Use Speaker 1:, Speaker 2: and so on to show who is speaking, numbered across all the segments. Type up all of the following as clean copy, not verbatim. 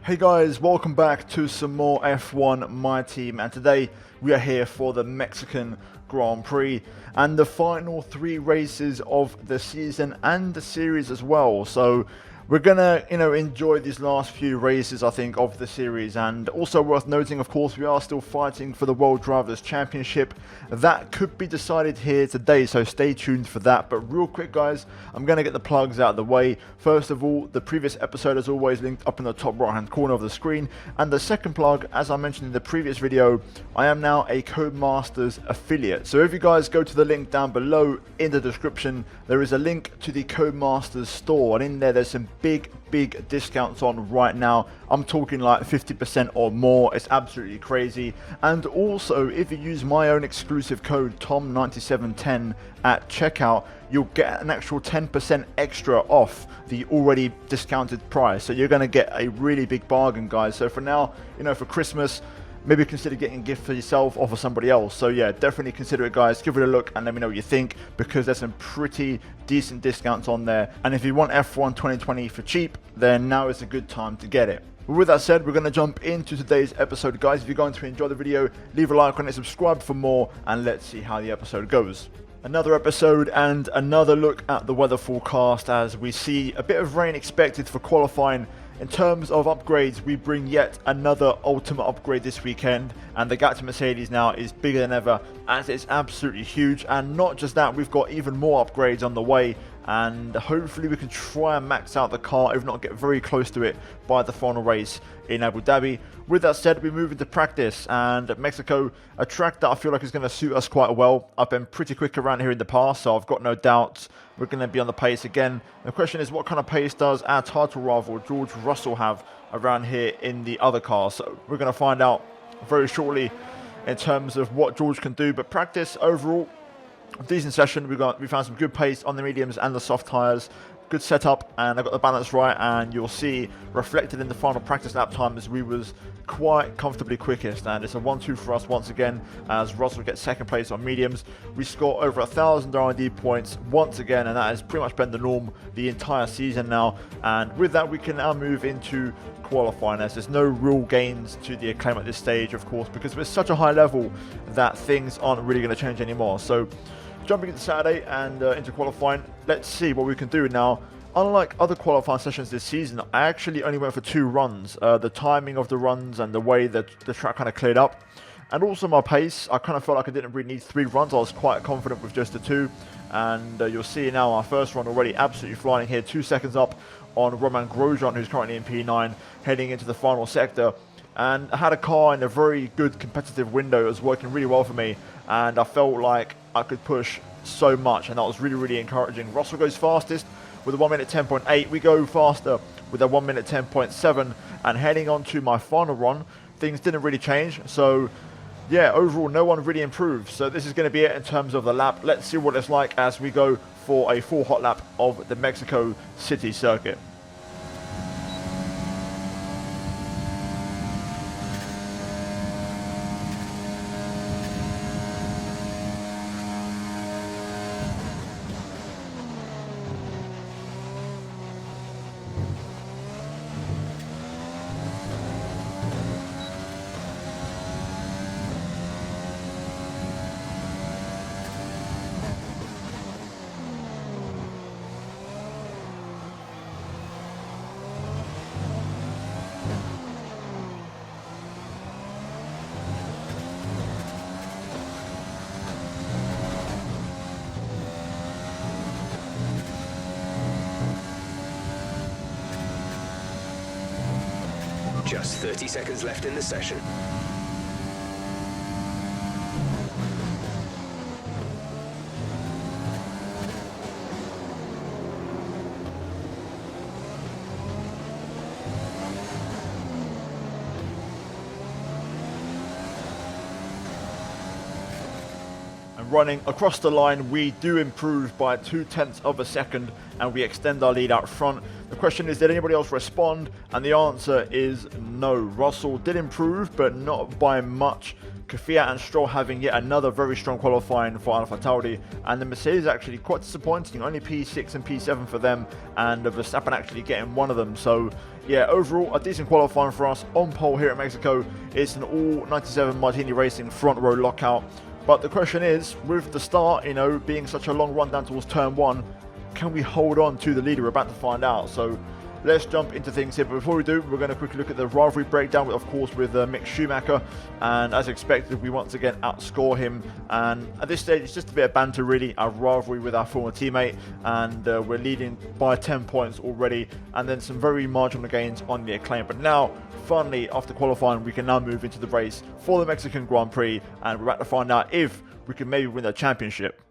Speaker 1: Hey guys, welcome back to some more F1 My Team, and today we are here for the Mexican Grand Prix and the final 3 races of the season and the series as well. So we're gonna, enjoy these last few races, I think, of the series. And also worth noting, of course, we are still fighting for the World Drivers' Championship. That could be decided here today, so stay tuned for that. But real quick, guys, I'm gonna get the plugs out of the way. First of all, the previous episode is always linked up in the top right-hand corner of the screen. And the second plug, as I mentioned in the previous video, I am now a Codemasters affiliate. So if you guys go to the link down below in the description, there is a link to the Codemasters store, and in there's some big discounts on right now. I'm talking like 50% or more. It's absolutely crazy. And also, if you use my own exclusive code TOM9710 at checkout, you'll get an actual 10% extra off the already discounted price. So you're going to get a really big bargain, guys. So for now, for Christmas, maybe consider getting a gift for yourself or for somebody else. So yeah, definitely consider it, guys. Give it a look and let me know what you think, because there's some pretty decent discounts on there. And if you want F1 2020 for cheap, then now is a good time to get it. But with that said, we're going to jump into today's episode, guys. If you're going to enjoy the video, leave a like on it, subscribe for more, and let's see how the episode goes. Another episode and another look at the weather forecast, as we see a bit of rain expected for qualifying. In terms of upgrades, we bring yet another ultimate upgrade this weekend, and the gap to Mercedes now is bigger than ever, as it's absolutely huge. And not just that, we've got even more upgrades on the way, and hopefully we can try and max out the car, if not get very close to it, by the final race in Abu Dhabi. With that said, we move into practice, and Mexico, a track that I feel like is going to suit us quite well. I've been pretty quick around here in the past, so I've got no doubts we're going to be on the pace again. The question is, what kind of pace does our title rival George Russell have around here in the other car? So we're going to find out very shortly in terms of what George can do. But practice overall, decent session. We found some good pace on the mediums and the soft tyres. Good setup, and I got the balance right, and you'll see reflected in the final practice lap time as we was quite comfortably quickest. And it's a 1-2 for us once again, as Russell gets second place on mediums. We score over 1,000 R&D points once again, and that has pretty much been the norm the entire season now. And with that, we can now move into qualifying, as there's no real gains to the acclaim at this stage, of course, because we're such a high level that things aren't really going to change anymore. So jumping into Saturday and into qualifying, let's see what we can do now. Unlike other qualifying sessions this season, I actually only went for 2 runs. The timing of the runs and the way that the track kind of cleared up, and also my pace, I kind of felt like I didn't really need 3 runs. I was quite confident with just the 2, and you'll see now our first run already absolutely flying here, 2 seconds up on Romain Grosjean, who's currently in P9, heading into the final sector. And I had a car in a very good competitive window. It was working really well for me, and I felt like I could push so much, and that was really encouraging. Russell goes fastest with a 1 minute 10.8. We go faster with a 1 minute 10.7, and heading on to my final run, things didn't really change. So yeah, overall no one really improved. So this is going to be it in terms of the lap. Let's see what it's like as we go for a full hot lap of the Mexico City circuit.
Speaker 2: Just 30 seconds left in the session.
Speaker 1: and running. Across the line, we do improve by 0.2 of a second and we extend our lead out front. The question is, did anybody else respond? And the answer is no. Russell did improve, but not by much. Kvyat and Stroll having yet another very strong qualifying for AlphaTauri, and the Mercedes actually quite disappointing, only P6 and P7 for them, and Verstappen actually getting one of them. So yeah, overall a decent qualifying for us. On pole here at Mexico, it's an all 97 Martini Racing front row lockout. But the question is, with the start, you know, being such a long run down towards turn 1, can we hold on to the leader? We're about to find out. So let's jump into things here. But before we do, we're going to quickly look at the rivalry breakdown, of course, with Mick Schumacher. And as expected, we once again outscore him. And at this stage, it's just a bit of banter, really, our rivalry with our former teammate. And we're leading by 10 points already. And then some very marginal gains on the acclaim. But now, finally, after qualifying, we can now move into the race for the Mexican Grand Prix. And we're about to find out if we can maybe win the championship.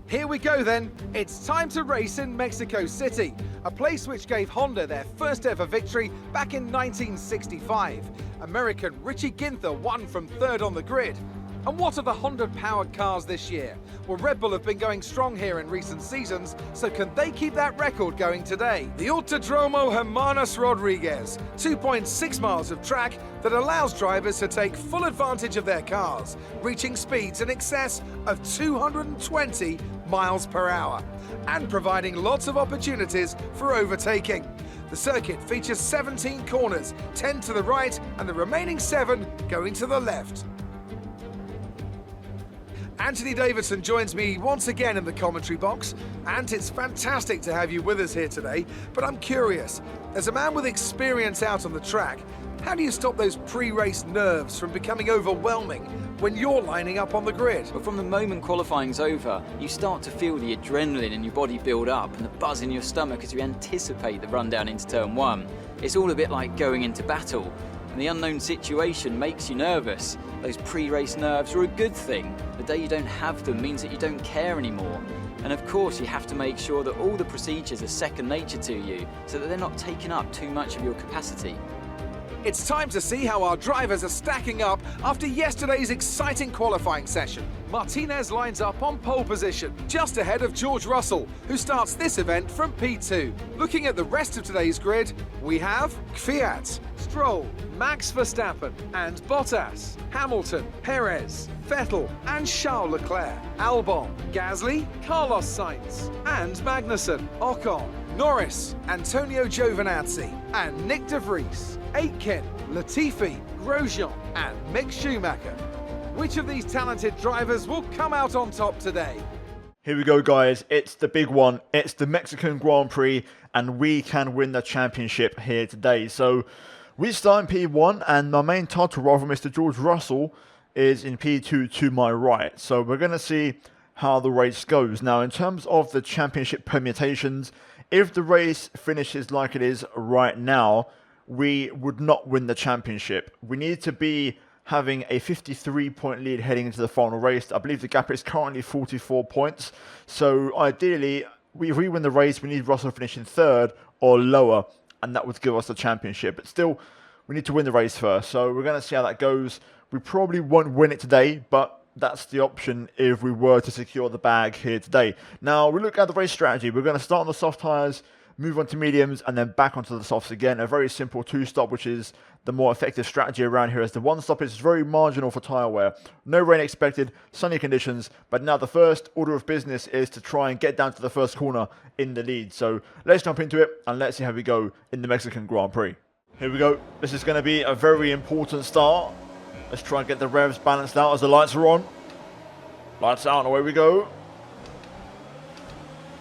Speaker 3: Here we go then, it's time to race in Mexico City, a place which gave Honda their first ever victory back in 1965. American Richie Ginther won from third on the grid. And what are the Honda-powered cars this year? Well, Red Bull have been going strong here in recent seasons, so can they keep that record going today? The Autodromo Hermanos Rodriguez, 2.6 miles of track that allows drivers to take full advantage of their cars, reaching speeds in excess of 220 miles per hour, and providing lots of opportunities for overtaking. The circuit features 17 corners, 10 to the right, and the remaining 7 going to the left. Anthony Davidson joins me once again in the commentary box, and it's fantastic to have you with us here today. But I'm curious, as a man with experience out on the track, how do you stop those pre-race nerves from becoming overwhelming when you're lining up on the grid?
Speaker 4: But from the moment qualifying's over, you start to feel the adrenaline in your body build up and the buzz in your stomach as you anticipate the run down into turn 1. It's all a bit like going into battle, and the unknown situation makes you nervous. Those pre-race nerves are a good thing. The day you don't have them means that you don't care anymore. And of course, you have to make sure that all the procedures are second nature to you, so that they're not taking up too much of your capacity.
Speaker 3: It's time to see how our drivers are stacking up after yesterday's exciting qualifying session. Martinez lines up on pole position, just ahead of George Russell, who starts this event from P2. Looking at the rest of today's grid, we have Kvyat, Stroll, Max Verstappen and Bottas, Hamilton, Perez, Vettel and Charles Leclerc, Albon, Gasly, Carlos Sainz and Magnussen, Ocon, Norris, Antonio Giovinazzi and Nick de Vries, Aitken, Latifi, Grosjean and Mick Schumacher. Which of these talented drivers will come out on top today?
Speaker 1: Here we go, guys. It's the big one. It's the Mexican Grand Prix, and we can win the championship here today. So we start in P1, and my main title rival, Mr. George Russell, is in P2 to my right. So we're going to see how the race goes. Now, in terms of the championship permutations, if the race finishes like it is right now, we would not win the championship. We need to be having a 53-point lead heading into the final race. I believe the gap is currently 44 points. So ideally, if we win the race, we need Russell finishing third or lower, and that would give us the championship. But still, we need to win the race first. So we're going to see how that goes. We probably won't win it today, but that's the option if we were to secure the bag here today. Now, we look at the race strategy. We're going to start on the soft tyres, move on to mediums, and then back onto the softs again. A very simple two-stop, which is the more effective strategy around here, as the one-stop is very marginal for tyre wear. No rain expected, sunny conditions, but now the first order of business is to try and get down to the first corner in the lead. So let's jump into it, and let's see how we go in the Mexican Grand Prix. Here we go. This is going to be a very important start. Let's try and get the revs balanced out as the lights are on. Lights out, and away we go.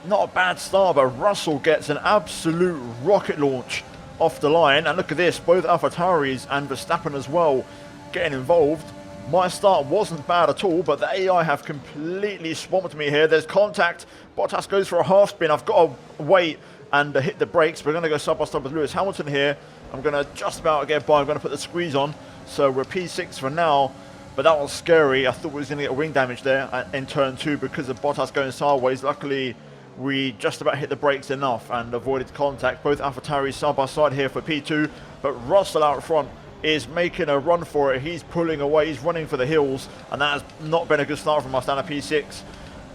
Speaker 1: Not a bad start, but Russell gets an absolute rocket launch off the line. And look at this, both AlphaTauris and Verstappen as well getting involved. My start wasn't bad at all, but the AI have completely swamped me here. There's contact. Bottas goes for a half spin. I've got to wait and hit the brakes. We're going to go side by side with Lewis Hamilton here. I'm going to just about get by. I'm going to put the squeeze on. So we're P6 for now. But that was scary. I thought we was going to get wing damage there in turn 2 because of Bottas going sideways. Luckily, we just about hit the brakes enough and avoided contact. Both AlphaTauris side by side here for P2, but Russell out front is making a run for it. He's pulling away, he's running for the hills, and that has not been a good start from us down at P6.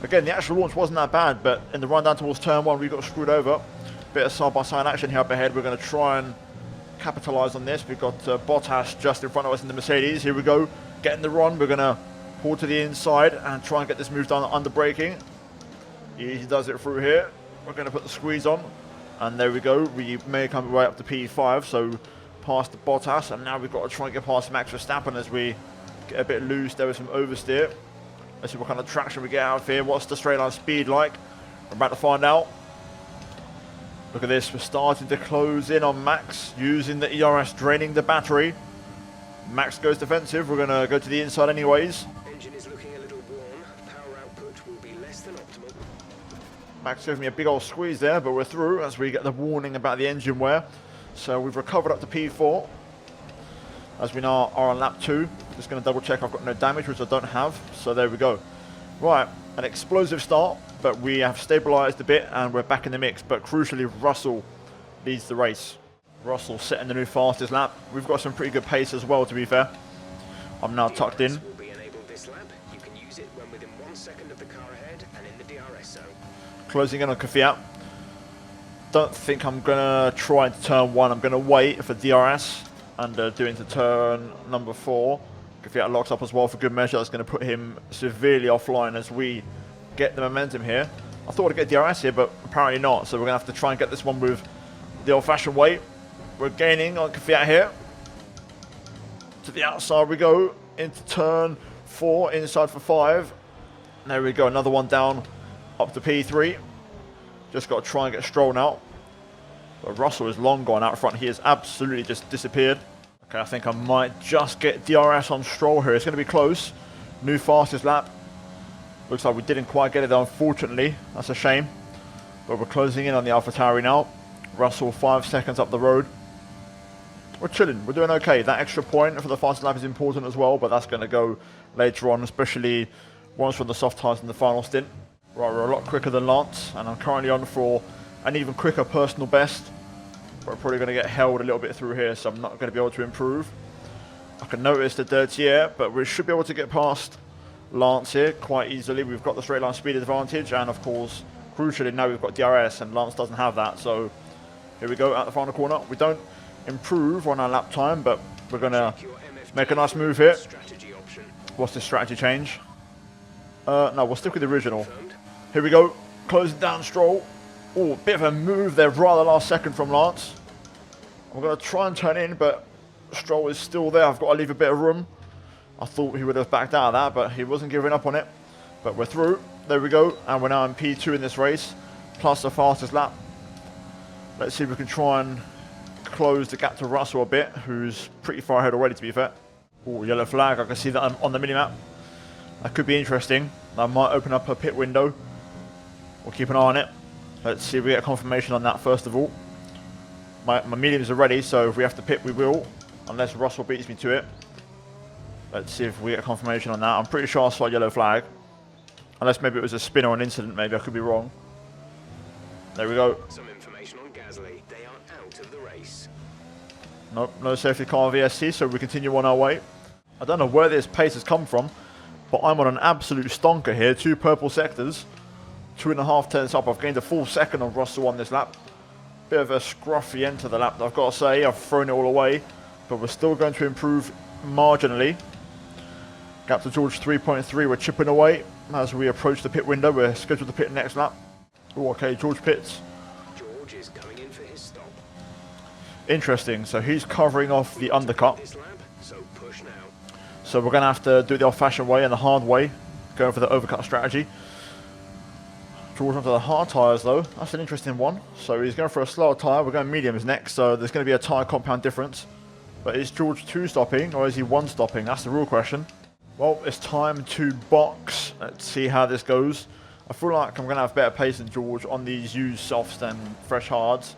Speaker 1: Again, the actual launch wasn't that bad, but in the run down towards turn 1, we got screwed over. Bit of side-by-side action here up ahead. We're going to try and capitalise on this. We've got Bottas just in front of us in the Mercedes. Here we go, getting the run. We're going to pull to the inside and try and get this move done under braking. He does it through here. We're going to put the squeeze on, and there we go. We may come right up to P5, so past the Bottas, and now we've got to try and get past Max Verstappen as we get a bit loose. There was some oversteer. Let's see what kind of traction we get out of here. What's the straight line speed like? We're about to find out. Look at this, we're starting to close in on Max, using the ERS, draining the battery. Max goes defensive, we're going to go to the inside anyways.
Speaker 2: Engine is looking a little worn. Power output will be less than optimal.
Speaker 1: Max gave me a big old squeeze there, but we're through as we get the warning about the engine wear. So we've recovered up to P4, as we now are on lap 2. Just going to double check I've got no damage, which I don't have. So there we go. Right, an explosive start, but we have stabilised a bit and we're back in the mix. But crucially, Russell leads the race. Russell setting the new fastest lap. We've got some pretty good pace as well, to be fair. I'm now tucked in.
Speaker 2: Will be enabled this lap. You can use it when within 1 second of the car ahead and in the DRS zone.
Speaker 1: Closing in on Kvyat. Don't think I'm going to try into turn 1. I'm going to wait for DRS and do into turn number 4. Kvyat locks up as well for good measure. That's going to put him severely offline as we get the momentum here. I thought I'd get DRS here, but apparently not. So we're going to have to try and get this one with the old-fashioned way. We're gaining on Kvyat here. To the outside we go into turn 4, inside for 5. There we go, another one down up to P3. Just got to try and get Stroll now. But Russell is long gone out front. He has absolutely just disappeared. Okay, I think I might just get DRS on Stroll here. It's going to be close. New fastest lap. Looks like we didn't quite get it, unfortunately. That's a shame. But we're closing in on the AlphaTauri now. Russell 5 seconds up the road. We're chilling. We're doing okay. That extra point for the fastest lap is important as well, but that's going to go later on, especially once we're on the soft tyres in the final stint. Right, we're a lot quicker than Lance, and I'm currently on for an even quicker personal best. We're probably going to get held a little bit through here, so I'm not going to be able to improve. I can notice the dirty air, but we should be able to get past Lance here quite easily. We've got the straight line speed advantage, and of course, crucially, now we've got DRS, and Lance doesn't have that. So here we go, out the final corner. We don't improve on our lap time, but we're going to make a nice move here. What's the strategy change? No, we'll stick with the original. Here we go, closing down Stroll. Oh, bit of a move there right at the last second from Lance. I'm going to try and turn in, but Stroll is still there. I've got to leave a bit of room. I thought he would have backed out of that, but he wasn't giving up on it. But we're through. There we go. And we're now in P2 in this race, plus the fastest lap. Let's see if we can try and close the gap to Russell a bit, who's pretty far ahead already, to be fair. Oh, yellow flag. I can see that on the minimap. That could be interesting. That might open up a pit window. We'll keep an eye on it. Let's see if we get confirmation on that first of all. My mediums are ready, so if we have to pit, we will. Unless Russell beats me to it. Let's see if we get confirmation on that. I'm pretty sure I saw a yellow flag. Unless maybe it was a spin or an incident, maybe. I could be wrong. There we go.
Speaker 2: Some information on Gasly. They are out of the race.
Speaker 1: Nope, no safety car VSC, so we continue on our way. I don't know where this pace has come from, but I'm on an absolute stonker here. 2 purple sectors. 2.5 tenths up. I've gained a full second on Russell on this lap. Bit of a scruffy end to the lap, I've got to say. I've thrown it all away, but we're still going to improve marginally. Gap to George 3.3. We're chipping away as we approach the pit window. We're scheduled to pit next lap. Oh, okay, George pits.
Speaker 2: George is coming in for his stop.
Speaker 1: Interesting. So he's covering off the undercut.
Speaker 2: This lap, so push now.
Speaker 1: So we're going to have to do it the old-fashioned way and the hard way, going for the overcut strategy. George onto the hard tyres though. That's an interesting one. So he's going for a slower tyre. We're going mediums next, so there's going to be a tyre compound difference. But is George 2 stopping or is he 1 stopping? That's the real question. Well, it's time to box. Let's see how this goes. I feel like I'm going to have better pace than George on these used softs than fresh hards.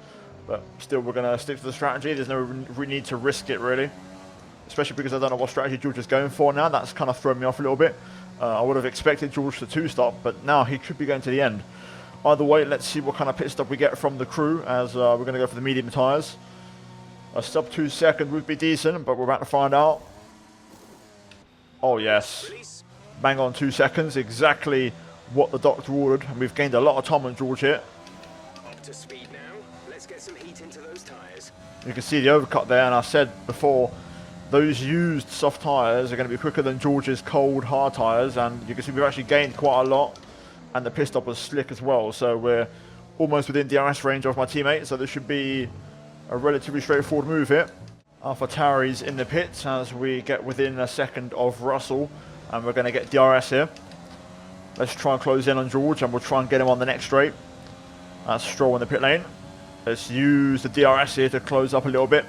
Speaker 1: But still, we're going to stick to the strategy. There's no need to risk it, really. Especially because I don't know what strategy George is going for now. That's kind of thrown me off a little bit. I would have expected George to 2-stop, but now he could be going to the end. Either way, let's see what kind of pit stop we get from the crew as we're going to go for the medium tyres. A sub 2 second would be decent, but we're about to find out. Oh yes,
Speaker 2: Release.
Speaker 1: bang on 2 seconds, exactly what the doctor ordered, and we've gained a lot of time on George here.
Speaker 2: Up to speed now. Let's get some heat into those tyres.
Speaker 1: You can see the overcut there, and I said before, those used soft tyres are going to be quicker than George's cold hard tyres, and you can see we've actually gained quite a lot, and the pit stop was slick as well, so we're almost within DRS range of my teammate, so this should be a relatively straightforward move here. AlphaTauri's in the pits as we get within a second of Russell, and we're going to get DRS here. Let's try and close in on George, and we'll try and get him on the next straight. That's Stroll in the pit lane. Let's use the DRS here to close up a little bit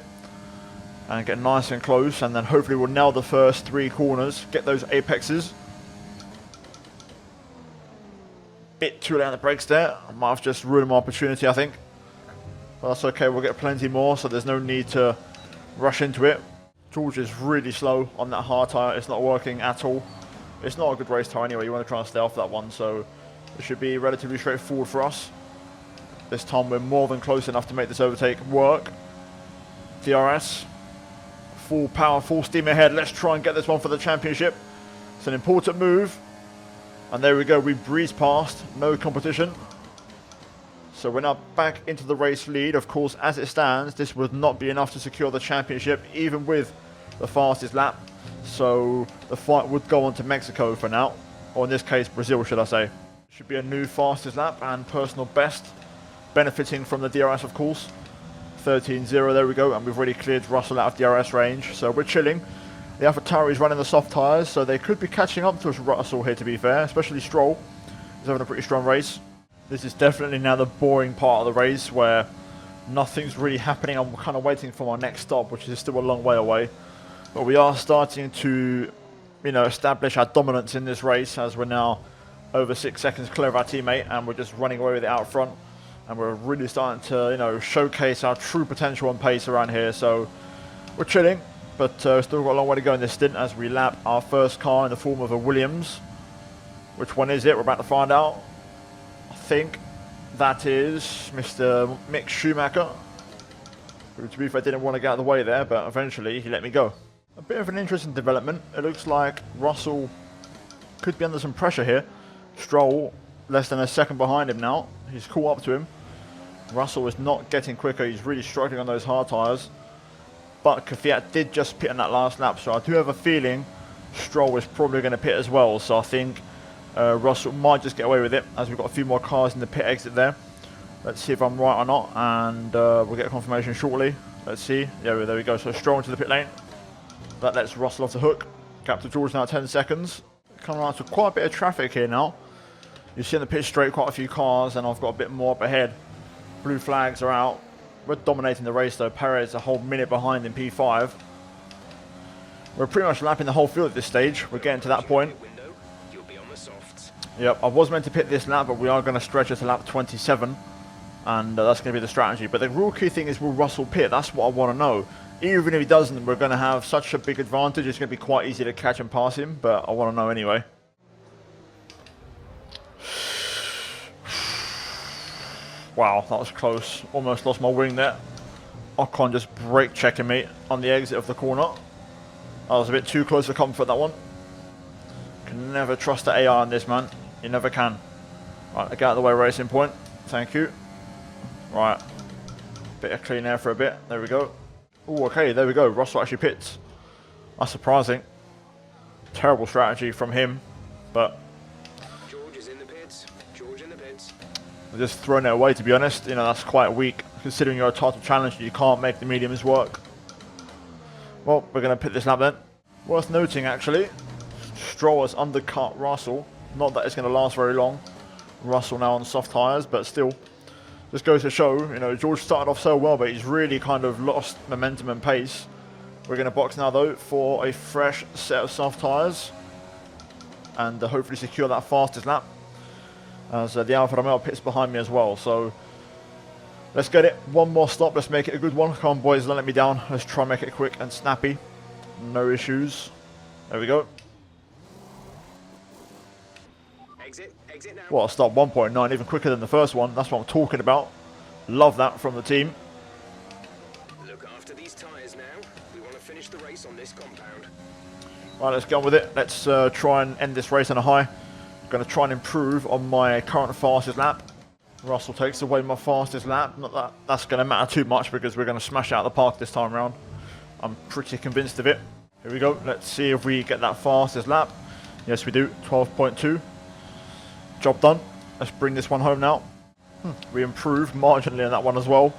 Speaker 1: and get nice and close, and then hopefully we'll nail the first 3 corners, get those apexes. Bit too late on the brakes there. I might have just ruined my opportunity, I think. But that's okay, we'll get plenty more, so there's no need to rush into it. George is really slow on that hard tyre. It's not working at all. It's not a good race tyre anyway. You want to try and stay off that one, so it should be relatively straightforward for us. This time we're more than close enough to make this overtake work. DRS. Full power, full steam ahead. Let's try and get this one for the championship. It's an important move. And there we go, we breezed past, no competition. So we're now back into the race lead. Of course, as it stands, this would not be enough to secure the championship, even with the fastest lap. So the fight would go on to Mexico for now, or in this case, Brazil, should I say. Should be a new fastest lap and personal best, benefiting from the DRS, of course. 13.0, there we go, and we've already cleared Russell out of DRS range, so we're chilling. The AlphaTauri is running the soft tyres, so they could be catching up to Russell here, to be fair, especially Stroll. He's having a pretty strong race. This is definitely now the boring part of the race where nothing's really happening. I'm kind of waiting for my next stop, which is still a long way away. But we are starting to, establish our dominance in this race, as we're now over 6 seconds clear of our teammate, and we're just running away with it out front. And we're really starting to, showcase our true potential and pace around here. So we're chilling. But still got a long way to go in this stint as we lap our first car in the form of a Williams. Which one is it? We're about to find out. I think that is Mr. Mick Schumacher. Who, to be fair, didn't want to get out of the way there, but eventually he let me go. A bit of an interesting development. It looks like Russell could be under some pressure here. Stroll, less than a second behind him now. He's caught up to him. Russell is not getting quicker. He's really struggling on those hard tyres. But Kvyat did just pit on that last lap, so I do have a feeling Stroll is probably going to pit as well. So I think Russell might just get away with it, as we've got a few more cars in the pit exit there. Let's see if I'm right or not, and we'll get confirmation shortly. Let's see. Yeah, there we go. So Stroll into the pit lane. That lets Russell off the hook. Gap to George now 10 seconds. Coming around to quite a bit of traffic here now. You see in the pit straight quite a few cars, and I've got a bit more up ahead. Blue flags are out. We're dominating the race though. Perez a whole minute behind in P5. We're pretty much lapping the whole field at this stage. We're getting to that point.
Speaker 2: You'll be on the softs.
Speaker 1: Yep, I was meant to pit this lap, but we are going to stretch it to lap 27. And that's going to be the strategy. But the real key thing is, will Russell pit? That's what I want to know. Even if he doesn't, we're going to have such a big advantage. It's going to be quite easy to catch and pass him. But I want to know anyway. Wow, that was close. Almost lost my wing there. Ocon just brake checking me on the exit of the corner. I was a bit too close for comfort, that one. Can never trust the AI on this, man. You never can. Right, get out of the way, racing point. Thank you. Right. Bit of clean air for a bit. There we go. Oh, okay, there we go. Russell actually pits. That's surprising. Terrible strategy from him, but
Speaker 2: George is in the pits. George in the pits.
Speaker 1: we're just throwing it away, to be honest. That's quite weak, considering you're a title challenger. You can't make the mediums work. Well, we're going to pit this lap then. Worth noting, actually, Stroll has undercut Russell. Not that it's going to last very long. Russell now on soft tyres, but still. Just goes to show, George started off so well, but he's really kind of lost momentum and pace. We're going to box now, though, for a fresh set of soft tyres. And hopefully secure that fastest lap. As the Alfa Romeo pits behind me as well. So let's get it. One more stop. Let's make it a good one. Come on, boys. Don't let me down. Let's try and make it quick and snappy. No issues. There we go.
Speaker 2: Exit now.
Speaker 1: What a stop. 1.9. Even quicker than the first one. That's what I'm talking about. Love that from the team.
Speaker 2: Look after these the race on this compound.
Speaker 1: Right, let's get on with it. Let's try and end this race on a high. I'm going to try and improve on my current fastest lap. Russell takes away my fastest lap. Not that that's going to matter too much because we're going to smash it out of the park this time around. I'm pretty convinced of it. Here we go. Let's see if we get that fastest lap. Yes, we do. 12.2. Job done. Let's bring this one home now. We improved marginally on that one as well.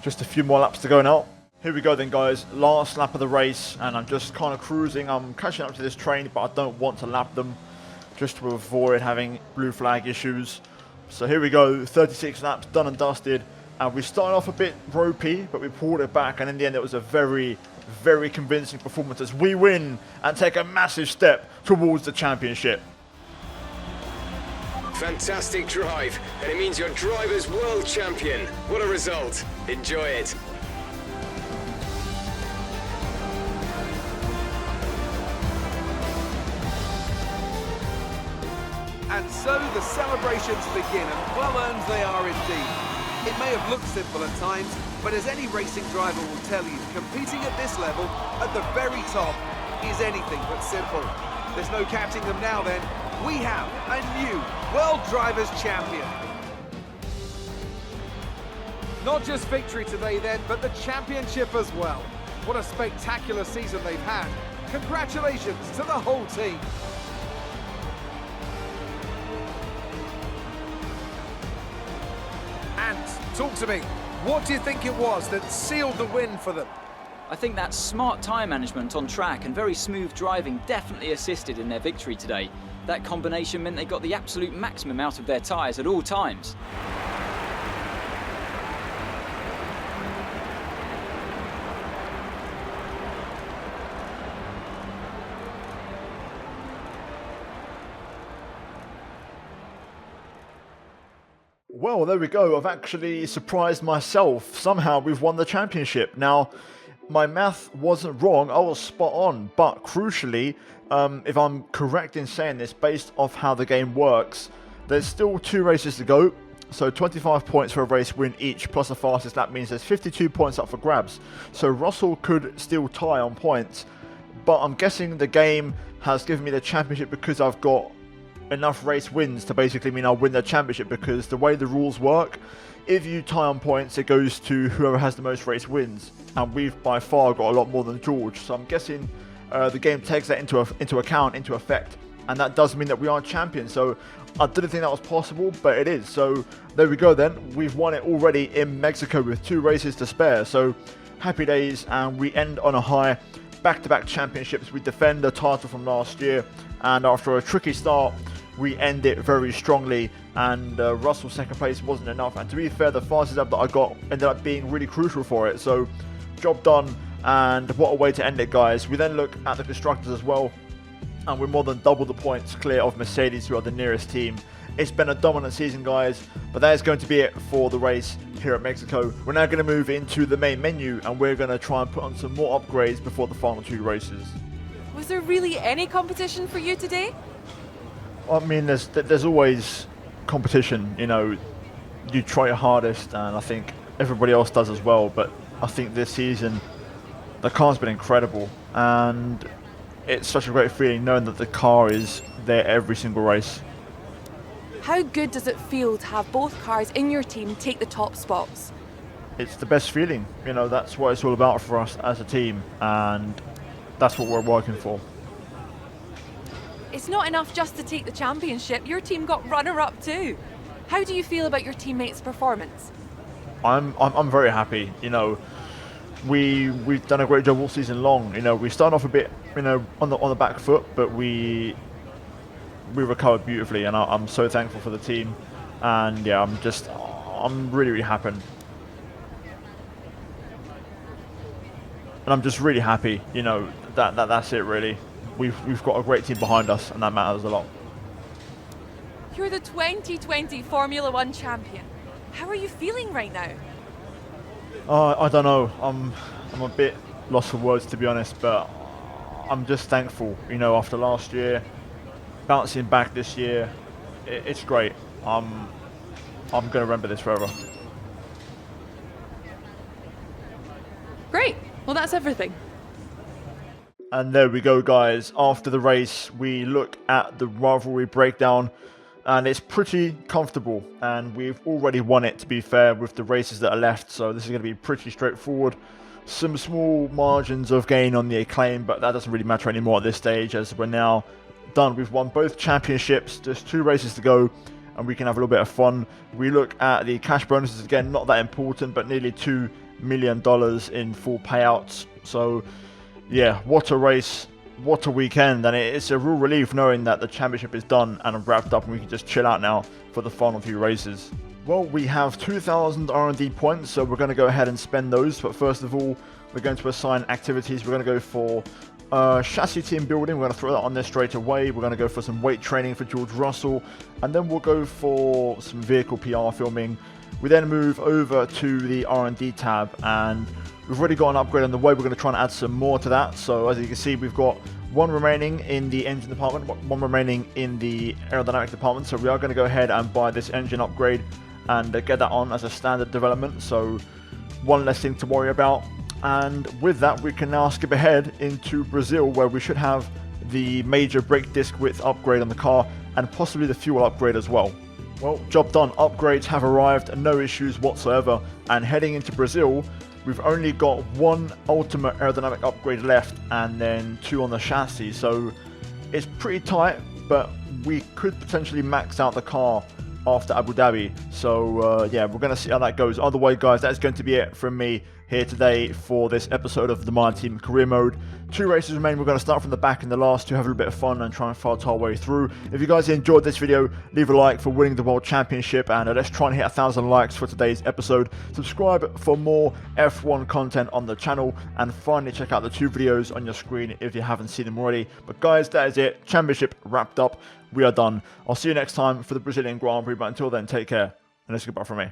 Speaker 1: Just a few more laps to go now. Here we go then, guys. Last lap of the race, and I'm just kind of cruising. I'm catching up to this train, but I don't want to lap them just to avoid having blue flag issues. So here we go. 36 laps done and dusted. And we started off a bit ropey, but we pulled it back. And in the end, it was a very, very convincing performance as we win and take a massive step towards the championship.
Speaker 2: Fantastic drive, and it means you're driver's world champion. What a result. Enjoy it.
Speaker 3: And so the celebrations begin, and well earned they are indeed. It may have looked simple at times, but as any racing driver will tell you, competing at this level, at the very top, is anything but simple. There's no counting them now then. We have a new World Drivers' Champion. Not just victory today then, but the championship as well. What a spectacular season they've had. Congratulations to the whole team. And talk to me, what do you think it was that sealed the win for them?
Speaker 4: I think that smart tyre management on track and very smooth driving definitely assisted in their victory today. That combination meant they got the absolute maximum out of their tyres at all times.
Speaker 1: Well, there we go. I've actually surprised myself. Somehow we've won the championship. Now, my math wasn't wrong. I was spot on. But crucially, if I'm correct in saying this, based off how the game works, there's still 2 races to go. So 25 points for a race win each, plus the fastest lap means there's 52 points up for grabs. So Russell could still tie on points. But I'm guessing the game has given me the championship because I've got enough race wins to basically mean I'll win the championship, because the way the rules work, if you tie on points, it goes to whoever has the most race wins, and we've by far got a lot more than George. So I'm guessing the game takes that into effect, and that does mean that we are champions. So I didn't think that was possible, but it is. So there we go then. We've won it already in Mexico with 2 races to spare. So happy days, and we end on a high. Back-to-back championships. We defend the title from last year, and after a tricky start, we end it very strongly. And Russell's second place wasn't enough, and to be fair, the fastest lap that I got ended up being really crucial for it. So job done, and what a way to end it, guys. We then look at the constructors as well, and we're more than double the points clear of Mercedes, who are the nearest team. It's been a dominant season, guys, but that is going to be it for the race here at Mexico. We're now going to move into the main menu, and we're going to try and put on some more upgrades before the final 2 races.
Speaker 5: Was there really any competition for you today?
Speaker 1: I mean, there's always competition, you know. You try your hardest, and I think everybody else does as well, but I think this season the car's been incredible, and it's such a great feeling knowing that the car is there every single race.
Speaker 5: How good does it feel to have both cars in your team take the top spots?
Speaker 1: It's the best feeling, you know. That's what it's all about for us as a team, and that's what we're working for.
Speaker 5: It's not enough just to take the championship. Your team got runner-up too. How do you feel about your teammates' performance?
Speaker 1: I'm very happy. You know, we've done a great job all season long. You know, we started off a bit, you know, on the back foot, but we recovered beautifully, and I'm so thankful for the team. And yeah, I'm really happy. And I'm just really happy. You know, that's it really. We've got a great team behind us, and that matters a lot.
Speaker 5: You're the 2020 Formula One champion. How are you feeling right now?
Speaker 1: I don't know. I'm a bit lost for words, to be honest, but I'm just thankful. You know, after last year, bouncing back this year, it's great. I'm going to remember this forever.
Speaker 5: Great. Well, that's everything.
Speaker 1: And there we go, guys. After the race, we look at the rivalry breakdown, and it's pretty comfortable. And we've already won it, to be fair, with the races that are left. So this is going to be pretty straightforward. Some small margins of gain on the acclaim, but that doesn't really matter anymore at this stage, as we're now done. We've won both championships. Just 2 races to go, and we can have a little bit of fun. We look at the cash bonuses again, not that important, but nearly $2 million in full payouts. So yeah, what a race, what a weekend, and it's a real relief knowing that the championship is done and wrapped up, and we can just chill out now for the final few races. Well, we have 2,000 R&D points, so we're going to go ahead and spend those, but first of all, we're going to assign activities. We're going to go for chassis team building. We're going to throw that on there straight away. We're going to go for some weight training for George Russell, and then we'll go for some vehicle PR filming. We then move over to the R&D tab, and we've already got an upgrade on the way. We're going to try and add some more to that. So as you can see, we've got 1 remaining in the engine department, 1 remaining in the aerodynamic department. So we are going to go ahead and buy this engine upgrade and get that on as a standard development. So 1 less thing to worry about. And with that, we can now skip ahead into Brazil, where we should have the major brake disc width upgrade on the car and possibly the fuel upgrade as well. Well, job done. Upgrades have arrived, no issues whatsoever. And heading into Brazil, we've only got 1 ultimate aerodynamic upgrade left and then 2 on the chassis. So it's pretty tight, but we could potentially max out the car after Abu Dhabi. So yeah, we're going to see how that goes. Either way, guys, that's going to be it from me here today for this episode of the My Team Career Mode. 2 races remain. We're going to start from the back in the last 2, have a little bit of fun and try and fight our way through. If you guys enjoyed this video, leave a like for winning the World Championship, and let's try and hit 1,000 likes for today's episode. Subscribe for more F1 content on the channel, and finally check out the 2 videos on your screen if you haven't seen them already. But guys, that is it. Championship wrapped up. We are done. I'll see you next time for the Brazilian Grand Prix, but until then, take care, and it's goodbye from me.